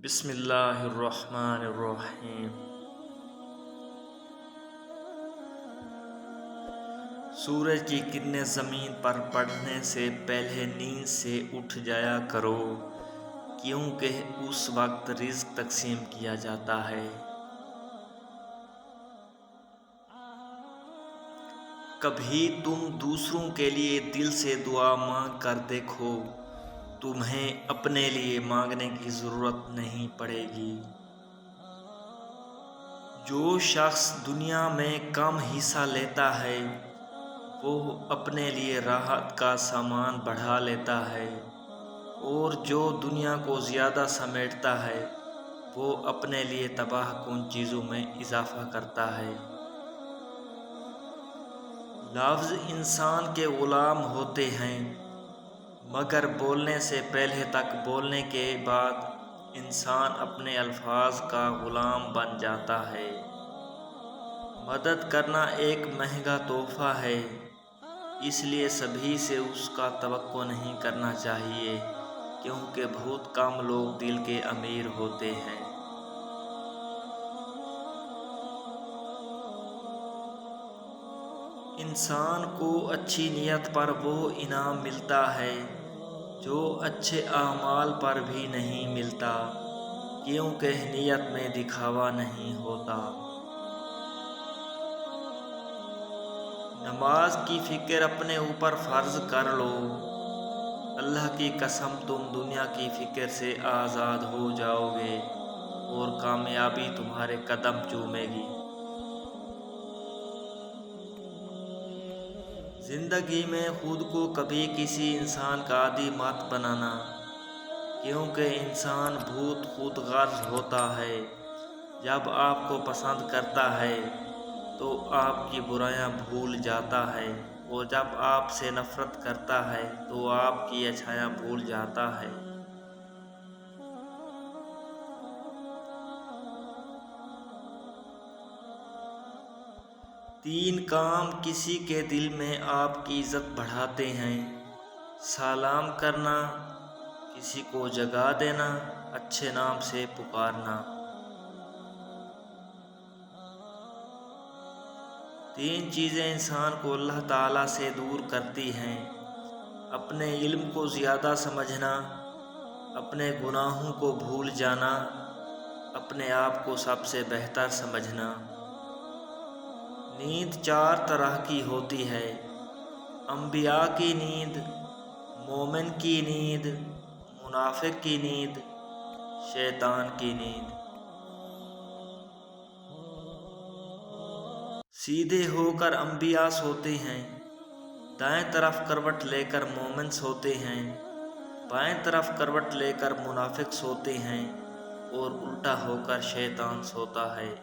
بسم اللہ الرحمن الرحیم۔ سورج کی کرنیں زمین پر پڑنے سے پہلے نیند سے اٹھ جایا کرو، کیونکہ اس وقت رزق تقسیم کیا جاتا ہے۔ کبھی تم دوسروں کے لیے دل سے دعا مانگ کر دیکھو، تمہیں اپنے لیے مانگنے کی ضرورت نہیں پڑے گی۔ جو شخص دنیا میں کم حصہ لیتا ہے وہ اپنے لیے راحت کا سامان بڑھا لیتا ہے، اور جو دنیا کو زیادہ سمیٹتا ہے وہ اپنے لیے تباہ کن چیزوں میں اضافہ کرتا ہے۔ لفظ انسان کے غلام ہوتے ہیں، مگر بولنے سے پہلے تک بولنے کے بعد انسان اپنے الفاظ کا غلام بن جاتا ہے۔ مدد کرنا ایک مہنگا تحفہ ہے، اس لیے سبھی سے اس کا توقع نہیں کرنا چاہیے، کیونکہ بہت کم لوگ دل کے امیر ہوتے ہیں۔ انسان کو اچھی نیت پر وہ انعام ملتا ہے جو اچھے اعمال پر بھی نہیں ملتا، کیونکہ نیت میں دکھاوا نہیں ہوتا۔ نماز کی فکر اپنے اوپر فرض کر لو، اللہ کی قسم تم دنیا کی فکر سے آزاد ہو جاؤ گے اور کامیابی تمہارے قدم چومے گی۔ زندگی میں خود کو کبھی کسی انسان کا عادی مت بنانا، کیونکہ انسان بہت خود غرض ہوتا ہے۔ جب آپ کو پسند کرتا ہے تو آپ کی برائیاں بھول جاتا ہے، اور جب آپ سے نفرت کرتا ہے تو آپ کی اچھائیاں بھول جاتا ہے۔ تین کام کسی کے دل میں آپ کی عزت بڑھاتے ہیں: سلام کرنا، کسی کو جگا دینا، اچھے نام سے پکارنا۔ تین چیزیں انسان کو اللہ تعالیٰ سے دور کرتی ہیں: اپنے علم کو زیادہ سمجھنا، اپنے گناہوں کو بھول جانا، اپنے آپ کو سب سے بہتر سمجھنا۔ نیند چار طرح کی ہوتی ہے: انبیاء کی نیند، مومن کی نیند، منافق کی نیند، شیطان کی نیند۔ سیدھے ہو کر انبیاء سوتے ہیں، دائیں طرف کروٹ لے کر مومن سوتے ہیں، بائیں طرف کروٹ لے کر منافق سوتے ہیں، اور الٹا ہو کر شیطان سوتا ہے۔